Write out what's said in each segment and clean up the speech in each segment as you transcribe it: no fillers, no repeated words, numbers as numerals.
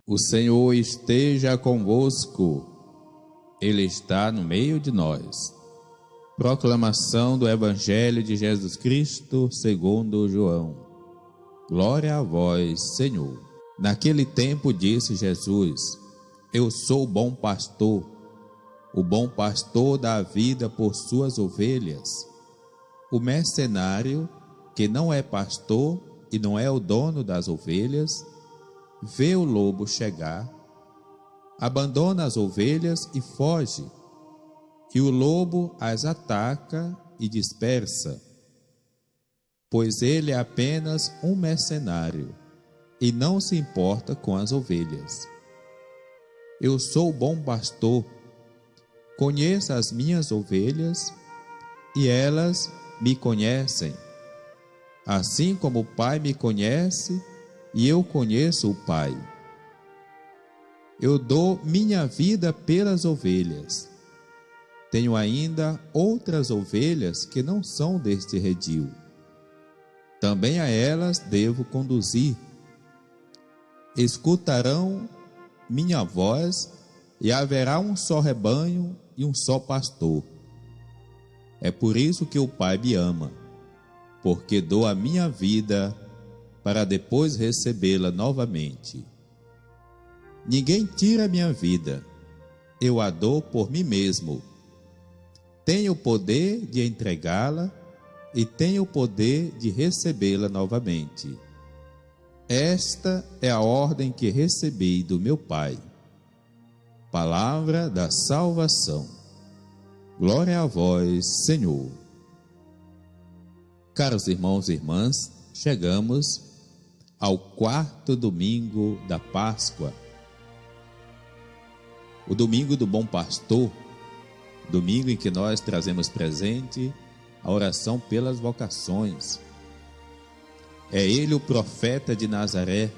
O Senhor esteja convosco, Ele está no meio de nós. Proclamação do Evangelho de Jesus Cristo segundo João. Glória a vós, Senhor. Naquele tempo disse Jesus: Eu sou o bom pastor dá a vida por suas ovelhas. O mercenário, que não é pastor e não é o dono das ovelhas, vê o lobo chegar, abandona as ovelhas e foge, e o lobo as ataca e dispersa, pois ele é apenas um mercenário e não se importa com as ovelhas. Eu sou o bom pastor, conheço as minhas ovelhas e elas me conhecem, assim como o Pai me conhece e eu conheço o Pai. Eu dou minha vida pelas ovelhas. Tenho ainda outras ovelhas que não são deste redil. Também a elas devo conduzir. Escutarão minha voz e haverá um só rebanho e um só pastor. É por isso que o Pai me ama, porque dou a minha vida para depois recebê-la novamente. Ninguém tira a minha vida, eu a dou por mim mesmo. Tenho o poder de entregá-la e tenho o poder de recebê-la novamente. Esta é a ordem que recebi do meu Pai. Palavra da salvação. Glória a vós, Senhor. Caros irmãos e irmãs, chegamos ao quarto domingo da Páscoa. O domingo do Bom Pastor, domingo em que nós trazemos presente a oração pelas vocações. É ele o profeta de Nazaré,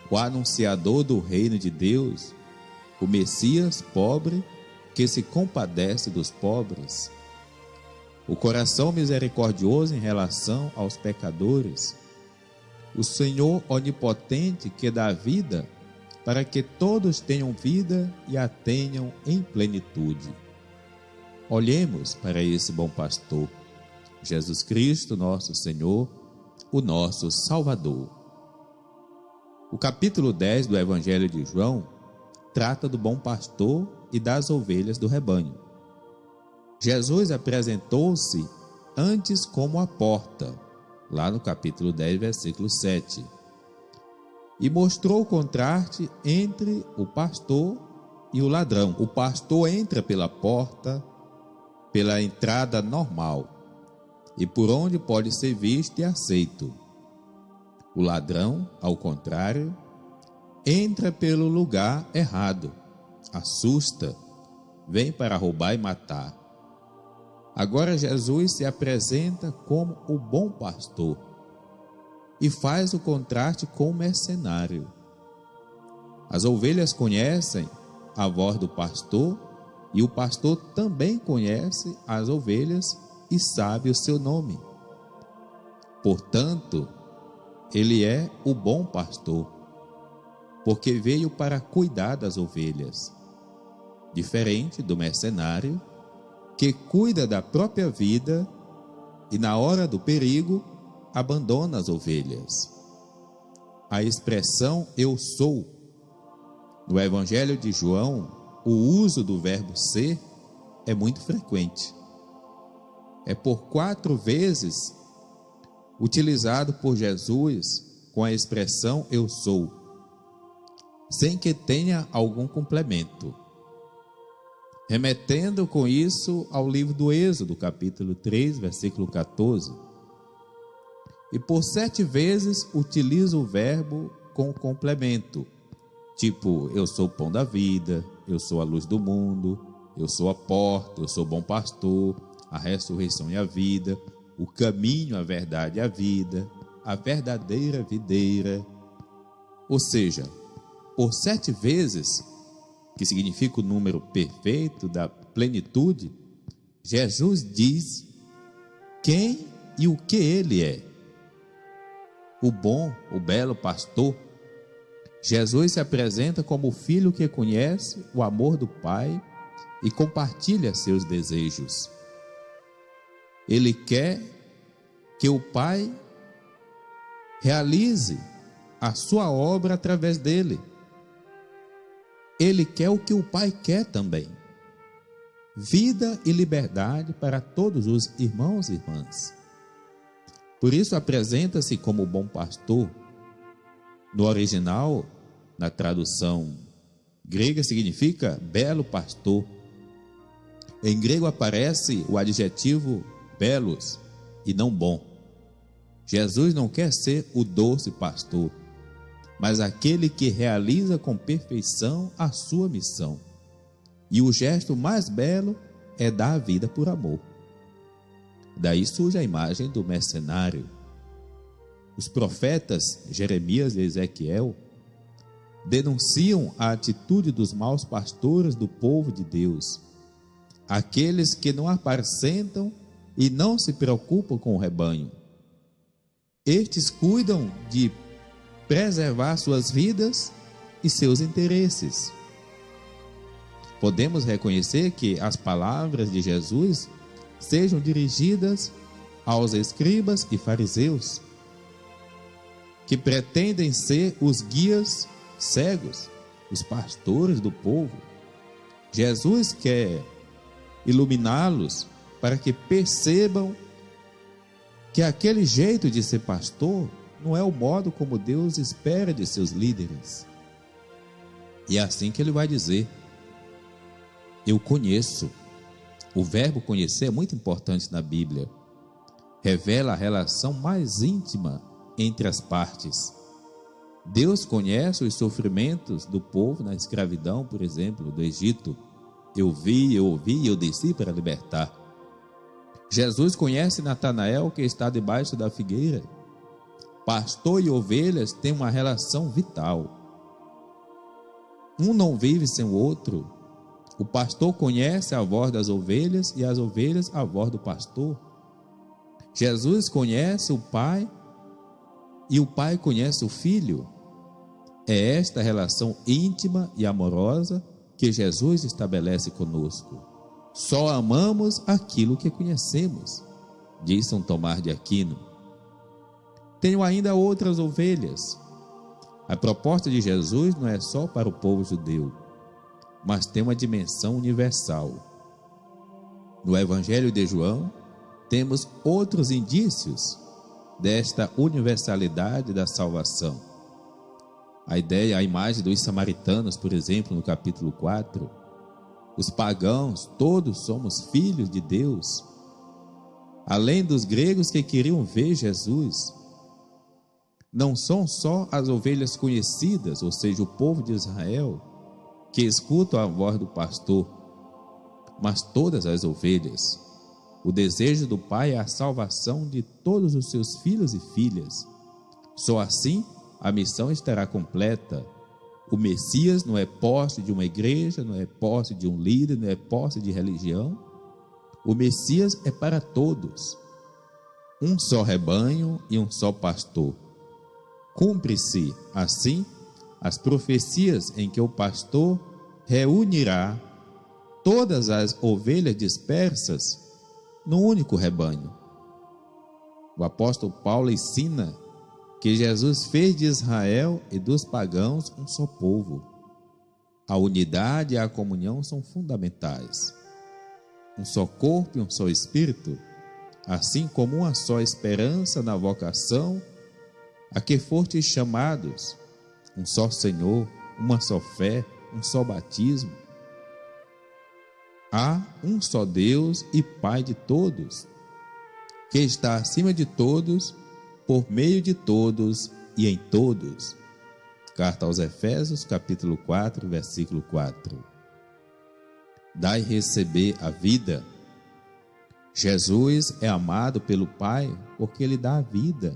o anunciador do reino de Deus, o Messias pobre que se compadece dos pobres, o coração misericordioso em relação aos pecadores, o Senhor onipotente que dá vida para que todos tenham vida e a tenham em plenitude. Olhemos para esse bom pastor, Jesus Cristo, nosso Senhor, o nosso Salvador. O capítulo 10 do Evangelho de João trata do bom pastor e das ovelhas do rebanho. Jesus apresentou-se antes como a porta, lá no capítulo 10, versículo 7, e mostrou o contraste entre o pastor e o ladrão. O pastor entra pela porta, pela entrada normal, e por onde pode ser visto e aceito. O ladrão, ao contrário, entra pelo lugar errado, assusta, vem para roubar e matar. Agora Jesus se apresenta como o bom pastor e faz o contraste com o mercenário. As ovelhas conhecem a voz do pastor e o pastor também conhece as ovelhas e sabe o seu nome. Portanto, ele é o bom pastor, porque veio para cuidar das ovelhas, diferente do mercenário, que cuida da própria vida e na hora do perigo abandona as ovelhas. A expressão eu sou, no Evangelho de João, o uso do verbo ser é muito frequente. É por 4 vezes utilizado por Jesus com a expressão eu sou, sem que tenha algum complemento, remetendo com isso ao livro do Êxodo, capítulo 3, versículo 14. E por 7 vezes utiliza o verbo com complemento, tipo, eu sou o pão da vida, eu sou a luz do mundo, eu sou a porta, eu sou o bom pastor, a ressurreição e a vida, o caminho, a verdade e a vida, a verdadeira videira. Ou seja, por 7 vezes, que significa o número perfeito da plenitude, Jesus diz quem e o que ele é. O bom, o belo pastor, Jesus se apresenta como o filho que conhece o amor do Pai e compartilha seus desejos. Ele quer que o Pai realize a sua obra através dele. Ele quer o que o Pai quer também: vida e liberdade para todos os irmãos e irmãs. Por isso apresenta-se como bom pastor. No original, na tradução grega, significa belo pastor. Em grego aparece o adjetivo belos e não bom. Jesus não quer ser o doce pastor, mas aquele que realiza com perfeição a sua missão. E o gesto mais belo é dar a vida por amor. Daí surge a imagem do mercenário. Os profetas Jeremias e Ezequiel denunciam a atitude dos maus pastores do povo de Deus, aqueles que não apacentam e não se preocupam com o rebanho. Estes cuidam de preservar suas vidas e seus interesses. Podemos reconhecer que as palavras de Jesus sejam dirigidas aos escribas e fariseus, que pretendem ser os guias cegos, os pastores do povo. Jesus quer iluminá-los para que percebam que aquele jeito de ser pastor não é o modo como Deus espera de seus líderes. E é assim que ele vai dizer: eu conheço. O verbo conhecer é muito importante na Bíblia. Revela a relação mais íntima entre as partes. Deus conhece os sofrimentos do povo na escravidão, por exemplo, do Egito. Eu vi, eu ouvi e eu desci para libertar. Jesus conhece Natanael, que está debaixo da figueira. Pastor e ovelhas têm uma relação vital. Um não vive sem o outro. O pastor conhece a voz das ovelhas e as ovelhas a voz do pastor. Jesus conhece o Pai e o Pai conhece o Filho. É esta relação íntima e amorosa que Jesus estabelece conosco. Só amamos aquilo que conhecemos, diz São Tomás de Aquino. Tenho ainda outras ovelhas. A proposta de Jesus não é só para o povo judeu, mas tem uma dimensão universal. No Evangelho de João, temos outros indícios desta universalidade da salvação. A imagem dos samaritanos, por exemplo, no capítulo 4. Os pagãos, todos somos filhos de Deus. Além dos gregos que queriam ver Jesus, não são só as ovelhas conhecidas, ou seja, o povo de Israel, que escutam a voz do pastor, mas todas as ovelhas. O desejo do Pai é a salvação de todos os seus filhos e filhas. Só assim a missão estará completa. O Messias não é posse de uma igreja, não é posse de um líder, não é posse de religião. O Messias é para todos. Um só rebanho e um só pastor. Cumpre-se, assim, as profecias em que o pastor reunirá todas as ovelhas dispersas num único rebanho. O apóstolo Paulo ensina que Jesus fez de Israel e dos pagãos um só povo. A unidade e a comunhão são fundamentais. Um só corpo e um só espírito, assim como uma só esperança na vocação a que fostes chamados, um só Senhor, uma só fé, um só batismo. Há um só Deus e Pai de todos, que está acima de todos, por meio de todos e em todos. Carta aos Efésios, capítulo 4, versículo 4. Dai receber a vida. Jesus é amado pelo Pai porque Ele dá a vida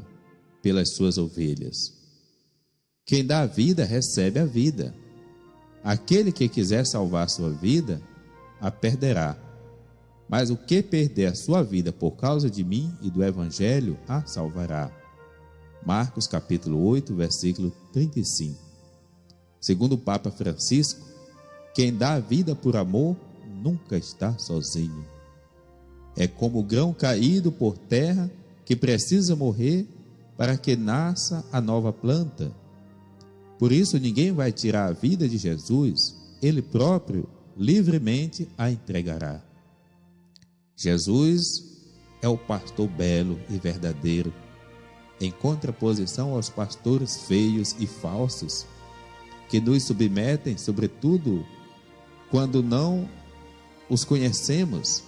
pelas suas ovelhas. Quem dá a vida recebe a vida. Aquele que quiser salvar sua vida, a perderá. Mas o que perder a sua vida por causa de mim e do Evangelho, a salvará. Marcos capítulo 8, versículo 35. Segundo o Papa Francisco, quem dá a vida por amor nunca está sozinho. É como o grão caído por terra que precisa morrer para que nasça a nova planta. Por isso ninguém vai tirar a vida de Jesus, Ele próprio livremente a entregará. Jesus é o pastor belo e verdadeiro, em contraposição aos pastores feios e falsos, que nos submetem, sobretudo, quando não os conhecemos.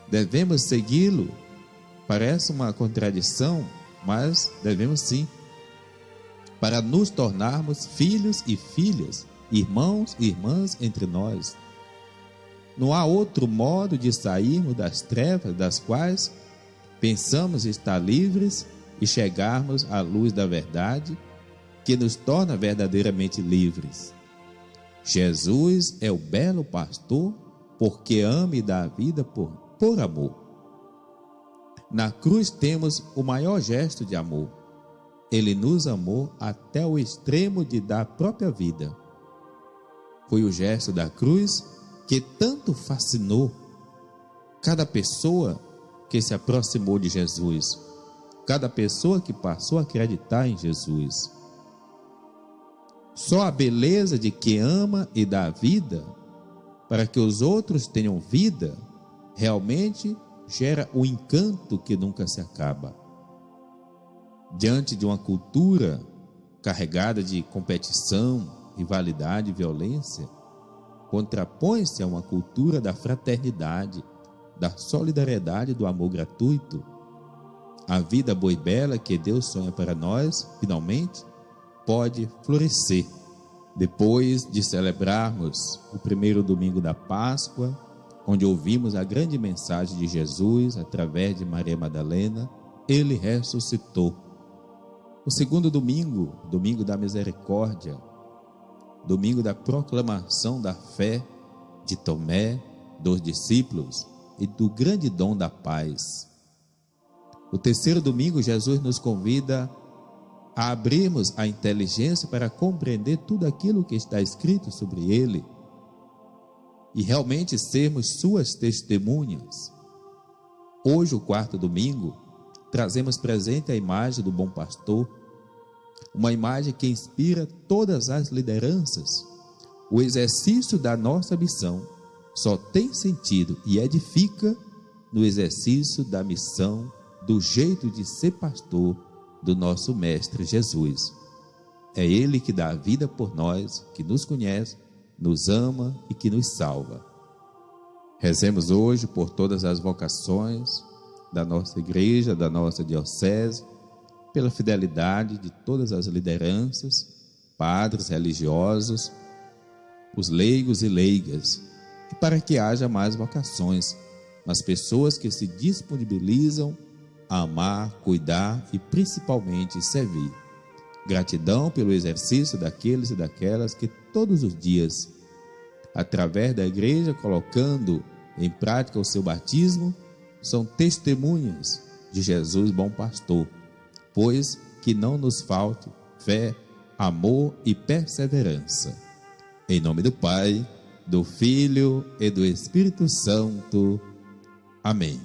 Devemos segui-lo. Parece uma contradição, mas devemos sim, para nos tornarmos filhos e filhas, irmãos e irmãs entre nós. Não há outro modo de sairmos das trevas das quais pensamos estar livres e chegarmos à luz da verdade, que nos torna verdadeiramente livres. Jesus é o belo pastor, porque ama e dá a vida por amor. Na cruz temos o maior gesto de amor. Ele nos amou até o extremo de dar a própria vida. Foi o gesto da cruz que tanto fascinou cada pessoa que se aproximou de Jesus, cada pessoa que passou a acreditar em Jesus. Só a beleza de quem ama e dá vida para que os outros tenham vida realmente gera um encanto que nunca se acaba. Diante de uma cultura carregada de competição, rivalidade e violência, contrapõe-se a uma cultura da fraternidade, da solidariedade e do amor gratuito. A vida boa e bela que Deus sonha para nós, finalmente, pode florescer. Depois de celebrarmos o primeiro domingo da Páscoa, onde ouvimos a grande mensagem de Jesus através de Maria Madalena, ele ressuscitou. O segundo domingo, domingo da misericórdia, domingo da proclamação da fé de Tomé, dos discípulos e do grande dom da paz. O terceiro domingo, Jesus nos convida a abrirmos a inteligência para compreender tudo aquilo que está escrito sobre ele e realmente sermos suas testemunhas. Hoje, o quarto domingo, trazemos presente a imagem do bom pastor, uma imagem que inspira todas as lideranças. O exercício da nossa missão só tem sentido e edifica no exercício da missão, do jeito de ser pastor do nosso Mestre Jesus. É Ele que dá a vida por nós, que nos conhece, nos ama e que nos salva. Rezemos hoje por todas as vocações da nossa igreja, da nossa diocese, pela fidelidade de todas as lideranças, padres religiosos, os leigos e leigas, e para que haja mais vocações, mas pessoas que se disponibilizam a amar, cuidar e principalmente servir. Gratidão pelo exercício daqueles e daquelas que todos os dias, através da igreja, colocando em prática o seu batismo, são testemunhas de Jesus bom pastor, pois que não nos falte fé, amor e perseverança. Em nome do Pai, do Filho e do Espírito Santo. Amém.